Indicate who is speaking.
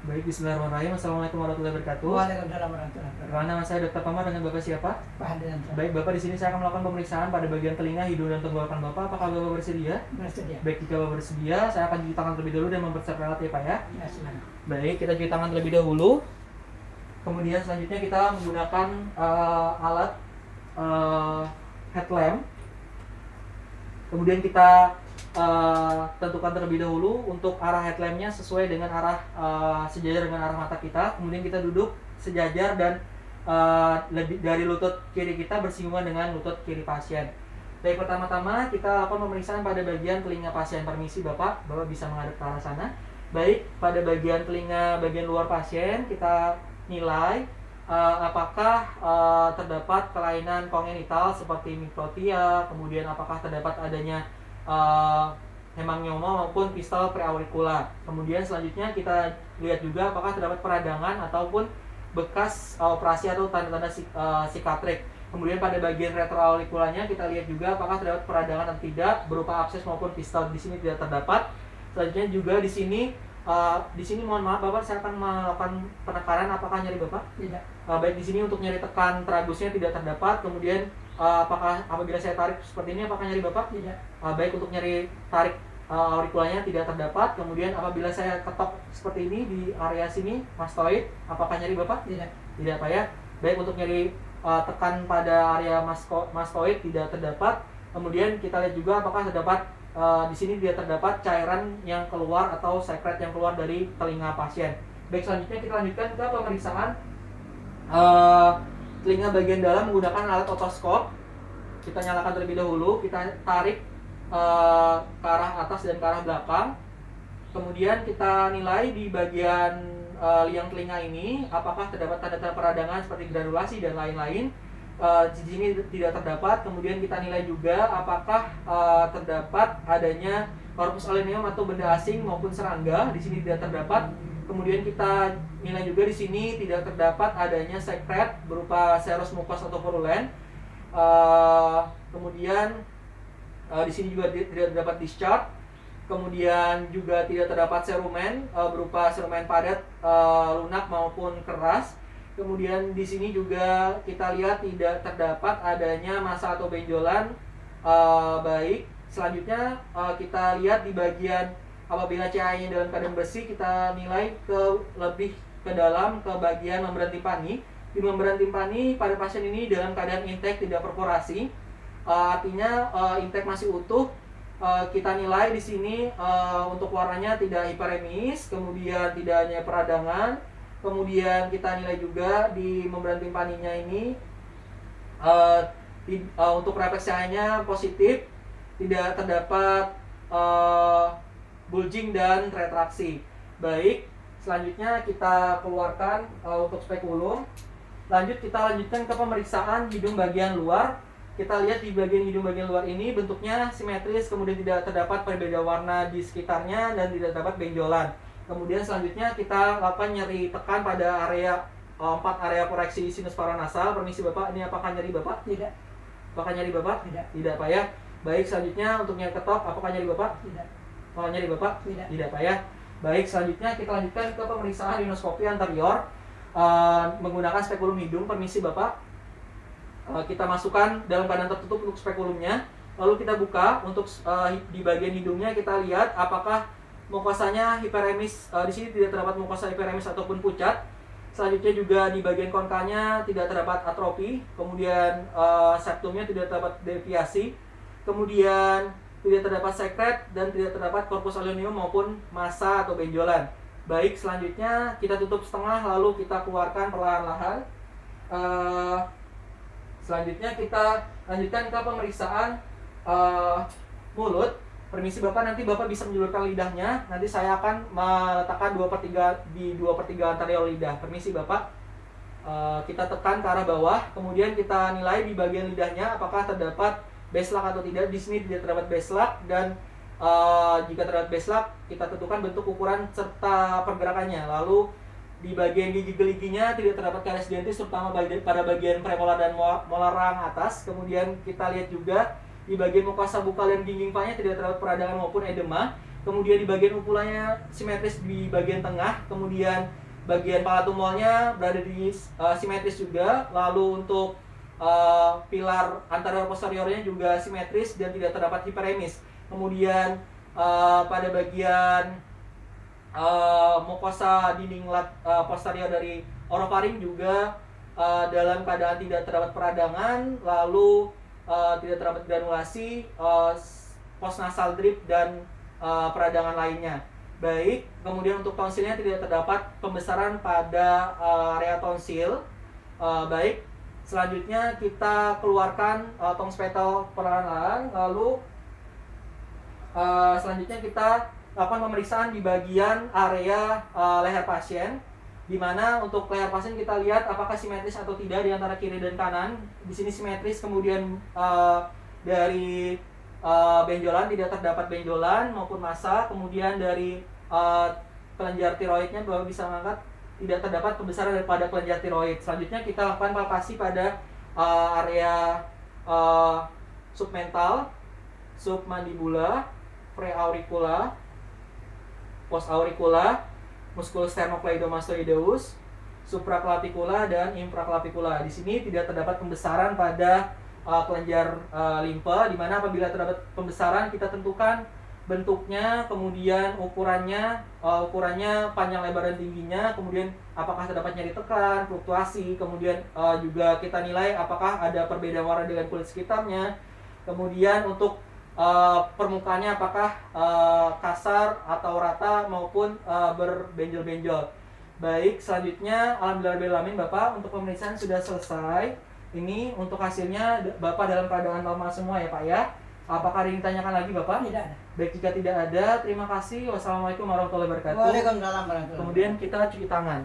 Speaker 1: Baik, bismillahirrahmanirrahim. Assalamualaikum warahmatullahi wabarakatuh.
Speaker 2: Waalaikumsalam warahmatullahi wabarakatuh.
Speaker 1: Perkenalkan, nama saya Dr. Pamar, dengan Bapak siapa?
Speaker 2: Pak Hadiranto.
Speaker 1: Baik, Bapak, di sini saya akan melakukan pemeriksaan pada bagian telinga, hidung, dan tenggorokan Bapak. Apakah Bapak bersedia?
Speaker 2: Bersedia.
Speaker 1: Baik, jika Bapak bersedia, saya akan cuci tangan terlebih dahulu dan mempersiapkan alat ya, Pak ya.
Speaker 2: Ya, silakan.
Speaker 1: Baik, kita cuci tangan terlebih dahulu. Kemudian selanjutnya kita menggunakan alat headlamp. Kemudian kita tentukan terlebih dahulu untuk arah headlampnya sesuai dengan arah sejajar dengan arah mata kita. Kemudian kita duduk sejajar dan lebih dari lutut kiri kita bersinggungan dengan lutut kiri pasien. Baik, pertama-tama kita lakukan pemeriksaan pada bagian telinga pasien. Permisi Bapak, Bapak bisa menghadap ke arah sana. Baik, pada bagian telinga bagian luar pasien kita nilai apakah terdapat kelainan kongenital seperti mikrotia, kemudian apakah terdapat adanya hemangioma maupun pistal preauricula. Kemudian selanjutnya kita lihat juga apakah terdapat peradangan ataupun bekas operasi atau tanda-tanda sikatrik. Kemudian pada bagian retroauriculanya kita lihat juga apakah terdapat peradangan atau tidak berupa abses maupun pistal. Di sini tidak terdapat. Selanjutnya juga di sini mohon maaf Bapak, saya akan melakukan penekanan. Apakah nyeri Bapak?
Speaker 2: Tidak.
Speaker 1: Baik, di sini untuk nyeri tekan tragusnya tidak terdapat. Kemudian apakah apabila saya tarik seperti ini apakah nyeri Bapak?
Speaker 2: Tidak.
Speaker 1: Baik, untuk nyeri tarik aurikulanya tidak terdapat. Kemudian apabila saya ketok seperti ini di area sini mastoid, apakah nyeri Bapak?
Speaker 2: Tidak.
Speaker 1: Tidak Pak ya. Baik, untuk nyeri tekan pada area mastoid tidak terdapat. Kemudian kita lihat juga apakah terdapat di sini tidak terdapat cairan yang keluar atau sekret yang keluar dari telinga pasien. Baik, selanjutnya kita lanjutkan ke pemeriksaan telinga bagian dalam menggunakan alat otoskop. Kita nyalakan terlebih dahulu, kita tarik ke arah atas dan ke arah belakang. Kemudian kita nilai di bagian liang telinga ini apakah terdapat tanda-tanda peradangan seperti granulasi dan lain-lain. Di sini tidak terdapat. Kemudian kita nilai juga apakah terdapat adanya corpus alluvium atau benda asing maupun serangga. Di sini tidak terdapat. Kemudian kita nilai juga di sini tidak terdapat adanya sekret berupa serus mucus atau purulen. Kemudian di sini juga tidak terdapat discharge. Kemudian juga tidak terdapat serumen berupa serumen padat, lunak maupun keras. Kemudian di sini juga kita lihat tidak terdapat adanya massa atau benjolan. Baik, selanjutnya kita lihat di bagian apabila cahayanya dalam keadaan bersih, kita nilai lebih ke dalam ke bagian membran timpani. Di membran timpani pada pasien ini dalam keadaan intek, tidak perforasi. Artinya intek masih utuh. Kita nilai di sini untuk warnanya tidak hiperemis, kemudian tidak hanya peradangan. Kemudian kita nilai juga di membran timpaninya ini untuk refleks cahayanya positif, tidak terdapat bulging dan retraksi. Baik, selanjutnya kita keluarkan untuk spekulum. Kita lanjutkan ke pemeriksaan hidung bagian luar. Kita lihat di bagian hidung bagian luar ini bentuknya simetris, kemudian tidak terdapat perbedaan warna di sekitarnya dan tidak terdapat benjolan. Kemudian selanjutnya kita lakukan nyeri tekan pada area 4 area koreksi sinus paranasal. Permisi Bapak, ini apakah nyeri Bapak?
Speaker 2: Tidak.
Speaker 1: Apakah nyeri Bapak?
Speaker 2: Tidak.
Speaker 1: Tidak Pak ya. Baik, selanjutnya untuk nyeri ketok, apakah nyeri Bapak?
Speaker 2: Tidak.
Speaker 1: Apakah nyeri Bapak?
Speaker 2: Tidak.
Speaker 1: Tidak Pak ya. Baik, selanjutnya kita lanjutkan ke pemeriksaan rhinoskopi anterior menggunakan spekulum hidung. Permisi Bapak, kita masukkan dalam keadaan tertutup untuk spekulumnya. Lalu kita buka untuk di bagian hidungnya, kita lihat apakah mukosanya hiperemis. Di sini tidak terdapat mukosa hiperemis ataupun pucat. Selanjutnya juga di bagian konkanya tidak terdapat atrofi. Kemudian septumnya tidak terdapat deviasi. Kemudian tidak terdapat sekret dan tidak terdapat corpus alluvium maupun massa atau benjolan. Baik, selanjutnya kita tutup setengah lalu kita keluarkan perlahan-lahan. Selanjutnya kita lanjutkan ke pemeriksaan mulut. Permisi Bapak, nanti Bapak bisa menjulurkan lidahnya. Nanti saya akan meletakkan 2/3 di 2/3 anterior lidah. Permisi Bapak, kita tekan ke arah bawah. Kemudian kita nilai di bagian lidahnya apakah terdapat beslak atau tidak. Di sini tidak terdapat beslak, dan jika terdapat beslak kita tentukan bentuk, ukuran serta pergerakannya. Lalu di bagian gigi geliginya tidak terdapat karies dentis, terutama pada bagian premolar dan molar rang atas. Kemudian kita lihat juga di bagian mukosa bukal dan gingging pahnya tidak terdapat peradangan maupun edema. kemudian di bagian upulanya simetris di bagian tengah, kemudian bagian pala tumornya berada di simetris juga, lalu untuk pilar anterior posteriornya juga simetris dan tidak terdapat hiperemis. Kemudian pada bagian mukosa dinding posterior dari orofaring juga dalam keadaan tidak terdapat peradangan, lalu tidak terdapat granulasi, postnasal drip dan peradangan lainnya. Baik, kemudian untuk tonsilnya tidak terdapat pembesaran pada area tonsil. Baik, selanjutnya kita keluarkan tong spetal perlahan-lahan, lalu selanjutnya kita lakukan pemeriksaan di bagian area leher pasien, di mana untuk leher pasien kita lihat apakah simetris atau tidak di antara kiri dan kanan. Di sini simetris, kemudian dari benjolan tidak terdapat benjolan maupun massa, kemudian dari kelenjar tiroidnya Bapak bisa mengangkat, tidak terdapat pembesaran daripada kelenjar tiroid. Selanjutnya kita lakukan palpasi pada area submental, submandibula, preauricula, postauricula, musculus sternocleidomastoideus, supraclavicula dan infraclavicula. Di sini tidak terdapat pembesaran pada kelenjar limpa, di mana apabila terdapat pembesaran kita tentukan bentuknya, kemudian ukurannya panjang, lebar dan tingginya, kemudian apakah terdapat nyeri tekan, fluktuasi, kemudian juga kita nilai apakah ada perbedaan warna dengan kulit sekitarnya, kemudian untuk permukaannya apakah kasar atau rata maupun berbenjol-benjol. Baik, selanjutnya alhamdulillahirabbil Bapak, untuk pemeriksaan sudah selesai. Ini untuk hasilnya Bapak dalam keadaan normal semua ya Pak ya. Apakah ada yang ditanyakan lagi Bapak?
Speaker 2: Tidak ada.
Speaker 1: Baik, jika tidak ada, terima kasih. Wassalamualaikum warahmatullahi wabarakatuh.
Speaker 2: Waalaikumsalam warahmatullahi wabarakatuh.
Speaker 1: Kemudian kita cuci tangan.